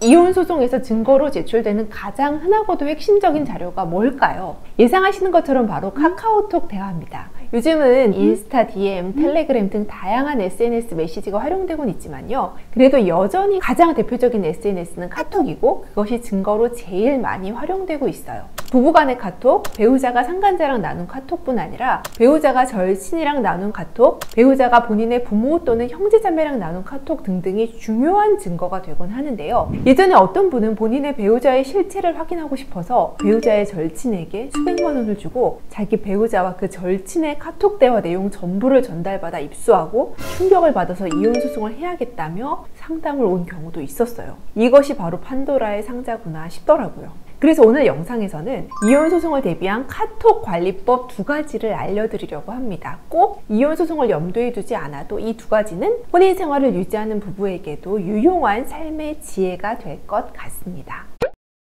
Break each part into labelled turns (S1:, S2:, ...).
S1: 이혼 소송에서 증거로 제출되는 가장 흔하고도 핵심적인 자료가 뭘까요? 예상하시는 것처럼 바로 카카오톡 대화입니다. 요즘은 인스타, DM, 텔레그램 등 다양한 SNS 메시지가 활용되곤 있지만요. 그래도 여전히 가장 대표적인 SNS는 카톡이고 그것이 증거로 제일 많이 활용되고 있어요. 부부간의 카톡, 배우자가 상간자랑 나눈 카톡뿐 아니라 배우자가 절친이랑 나눈 카톡, 배우자가 본인의 부모 또는 형제자매랑 나눈 카톡 등등이 중요한 증거가 되곤 하는데요. 예전에 어떤 분은 본인의 배우자의 실체를 확인하고 싶어서 배우자의 절친에게 수백만 원을 주고 자기 배우자와 그 절친의 카톡 대화 내용 전부를 전달받아 입수하고 충격을 받아서 이혼 소송을 해야겠다며 상담을 온 경우도 있었어요. 이것이 바로 판도라의 상자구나 싶더라고요. 그래서 오늘 영상에서는 이혼 소송을 대비한 카톡 관리법 2가지를 알려드리려고 합니다. 꼭 이혼 소송을 염두에 두지 않아도 이 2가지는 혼인 생활을 유지하는 부부에게도 유용한 삶의 지혜가 될 것 같습니다.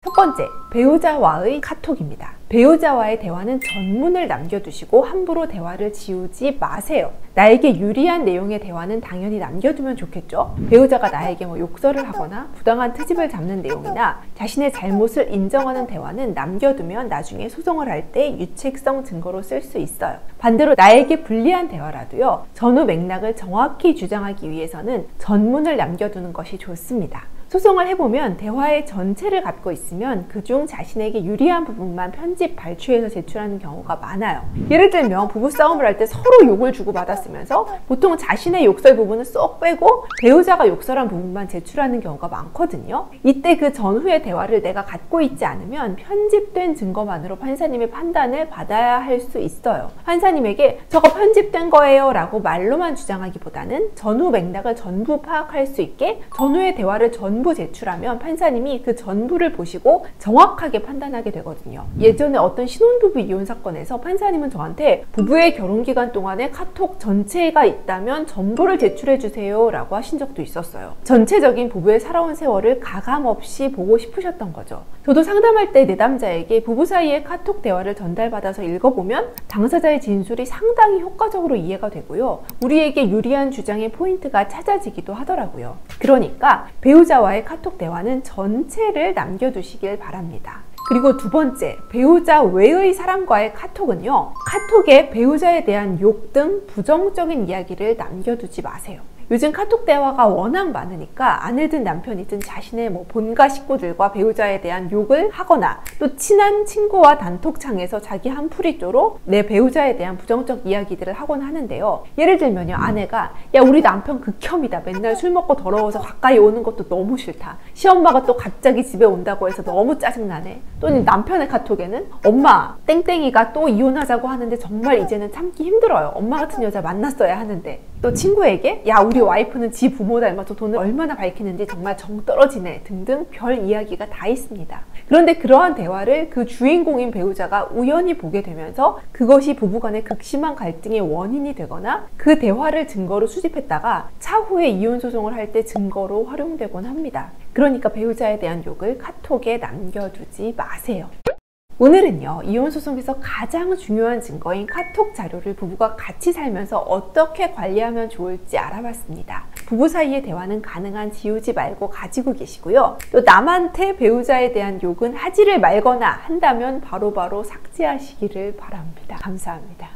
S1: 첫 번째, 배우자와의 카톡입니다. 배우자와의 대화는 전문을 남겨두시고 함부로 대화를 지우지 마세요. 나에게 유리한 내용의 대화는 당연히 남겨두면 좋겠죠. 배우자가 나에게 욕설을 하거나 부당한 트집을 잡는 내용이나 자신의 잘못을 인정하는 대화는 남겨두면 나중에 소송을 할 때 유책성 증거로 쓸 수 있어요. 반대로 나에게 불리한 대화라도요, 전후 맥락을 정확히 주장하기 위해서는 전문을 남겨두는 것이 좋습니다. 소송을 해보면 대화의 전체를 갖고 있으면 그중 자신에게 유리한 부분만 편집 발췌해서 제출하는 경우가 많아요. 예를 들면 부부싸움을 할 때 서로 욕을 주고받았으면서 보통 자신의 욕설 부분은 쏙 빼고 배우자가 욕설한 부분만 제출하는 경우가 많거든요. 이때 그 전후의 대화를 내가 갖고 있지 않으면 편집된 증거만으로 판사님의 판단을 받아야 할 수 있어요. 판사님에게 저거 편집된 거예요 라고 말로만 주장하기보다는 전후 맥락을 전부 파악할 수 있게 전후의 대화를 전부 제출하면 판사님이 그 전부를 보시고 정확하게 판단하게 되거든요. 예전에 어떤 신혼부부 이혼 사건에서 판사님은 저한테 부부의 결혼기간 동안에 카톡 전체가 있다면 전부를 제출해 주세요 라고 하신 적도 있었어요. 전체적인 부부의 살아온 세월을 가감없이 보고 싶으셨던 거죠. 저도 상담할 때 내담자에게 부부 사이의 카톡 대화를 전달받아서 읽어보면 당사자의 진술이 상당히 효과적으로 이해가 되고요. 우리에게 유리한 주장의 포인트가 찾아지기도 하더라고요. 그러니까 배우자와의 카톡 대화는 전체를 남겨두시길 바랍니다. 그리고 두 번째, 배우자 외의 사람과의 카톡은요, 카톡에 배우자에 대한 욕 등 부정적인 이야기를 남겨두지 마세요. 요즘 카톡 대화가 워낙 많으니까 아내든 남편이든 자신의 본가 식구들과 배우자에 대한 욕을 하거나 또 친한 친구와 단톡창에서 자기 한풀이조로 내 배우자에 대한 부정적 이야기들을 하곤 하는데요. 예를 들면요, 아내가 야 우리 남편 극혐이다. 맨날 술 먹고 더러워서 가까이 오는 것도 너무 싫다. 시엄마가 또 갑자기 집에 온다고 해서 너무 짜증나네. 또는 남편의 카톡에는 엄마 땡땡이가 또 이혼하자고 하는데 정말 이제는 참기 힘들어요. 엄마 같은 여자 만났어야 하는데. 또 친구에게 야 우리 와이프는 지 부모 닮아서 돈을 얼마나 밝히는지 정말 정 떨어지네 등등 별 이야기가 다 있습니다. 그런데 그러한 대화를 그 주인공인 배우자가 우연히 보게 되면서 그것이 부부간의 극심한 갈등의 원인이 되거나 그 대화를 증거로 수집했다가 차후에 이혼 소송을 할 때 증거로 활용되곤 합니다. 그러니까 배우자에 대한 욕을 카톡에 남겨두지 마세요. 오늘은요, 이혼 소송에서 가장 중요한 증거인 카톡 자료를 부부가 같이 살면서 어떻게 관리하면 좋을지 알아봤습니다. 부부 사이의 대화는 가능한 지우지 말고 가지고 계시고요. 또 남한테 배우자에 대한 욕은 하지를 말거나 한다면 바로바로 삭제하시기를 바랍니다. 감사합니다.